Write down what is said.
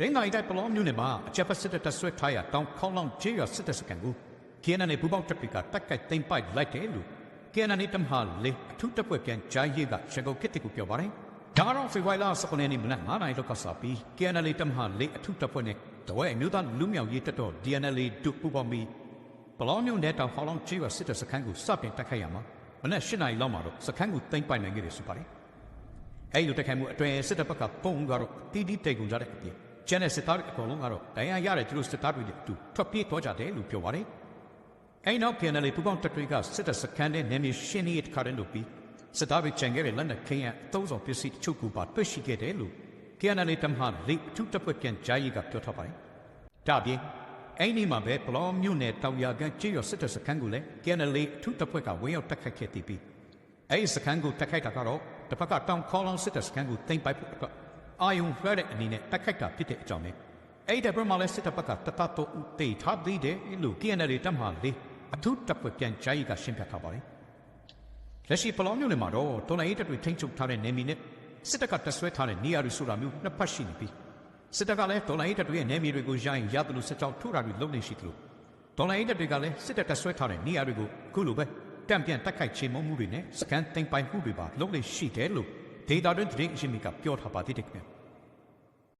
ရင်ငါတိုက်ပလောမျိုးနဲ့မှာအချက်ဖက်စစ်တပ်ဆွဲထားရတောင်ခေါင်းလောင်းကျေးရစစ်တပ်စကန်ကိုKNNပူပေါင်းတပ်တွေကတက်ကိုက်သိမ်းပိုက်လိုက်တယ်လို့KNNတမဟာလေအထူးတပ်ဖွဲ့ပြန်ကြားရေးကရန်ကုန်ခေတ်ကိုပြောပါတယ်။ဒါကတော့ဖေဖော်ဝါရီလ19ရက်နေ့မနက်9:00နာရီလောက်ကစပြီးKNNတမဟာလေအထူးတပ်ဖွဲ့နဲ့တဝဲအမျိုးသားလူမျိုးရေးတပ်တော် DNL တို့ပူးပေါင်းပြီးပလောမျိုးနဲ့တောင်ခေါင်းလောင်းကျေးရစစ်တပ်စခန်းကိုစတင်တိုက်ခိုက်ရမှာမနက်8:00နာရီလောက်မှာတော့စခန်းကိုသိမ်းပိုက်နိုင်ခဲ့တယ်ဆိုပါတယ်။အဲဒီလိုတိုက်ခိုက်မှုအတွင်းစစ်တပ်ဘက်ကပုံကတော့တီးတီးတိတ်ကုန်ကြတဲ့အပြင်ကျန်တဲ့စစ်သားတွေအကုန်လုံးကတော့တရားရတဲ့သူတို့စစ်သားတွေနဲ့အတူထွက်ပြေးသွားကြတယ်လို့ပြောပါတယ်။အဲဒီနောက်KNLပူပေါင်းတပ်တွေကစစ်တပ်စခန်းနဲ့နေမြေရှင်းရေးတစ်ခါတည်းလုပ်ပြီးစစ်သားတွေချန်ခဲ့တဲ့လက်နက်ခဲယမ်းအသုံးဆောင်ပစ္စည်းတချို့ကိုပါတွေ့ရှိခဲ့တယ်လို့KNLတမဟာလေအထူးတပ်ဖွဲ့ပြန်ကြားရေးကပြောထားပါတယ်။ဒါပြင်အဲဒီနေ့မှာပဲပလောမြို့နယ်တောင်ရကန်ကျေးရွာစစ်တပ်စခန်းကိုလည်းKNLအထူးတပ်ဖွဲ့ကဝင်ရောက်တိုက်ခိုက်ခဲ့ပြီးအဲဒီစခန်းကိုတိုက်ခိုက်တာကတော့တစ်ဖက်ကတောင်ခေါလောင်းစစ်တပ်စခန်းကိုသိမ်းပိုက်ဖို့အတွက်အာယုံဖရတဲ့အနေနဲ့တိုက်ခိုက်တာဖြစ်တဲ့အကြောင်းပဲအဲ့ဒီဘက်မှာလည်းစစ်တပ်ဘက်ကတတတော့ဦးတေထားသေးတယ်လို့KNLတပ်မဟာလေအထူးတပ်ဖွဲ့ပြန်ကြားရေးကရှင်းပြထားပါတယ်လက်ရှိပလောမျိုးနယ်မှာတော့တော်လိုင်းတပ်တွေထိန်းချုပ်ထားတဲ့နေမီနဲ့စစ်တပ်ကတပ်ဆွဲထားတဲ့နေရာတွေဆိုတာမျိုးနှစ်ဖက်ရှိနေပြီးစစ်တပ်ကလည်းတော်လိုင်းတပ်တွေရဲ့နေမီတွေကိုရိုင်းရတယ်လို့စစ်ကြောင်းထိုးတာတွေလုပ်နေရှိသလိုတော်လိုင်းတပ်တွေကလည်းစစ်တပ်တပ်ဆွဲထားတဲ့နေရာတွေကိုအခုလိုပဲတံပြန်တိုက်ခိုက်ချေမှုမှုတွေနဲ့စကန်သိမ်းပိုင်မှုတွေပါလုပ်နေရှိတယ်လို့ဒေတာတွင်သတင်းအရှင်မီကပြောထားပါသေးတယ်ခင်ဗျ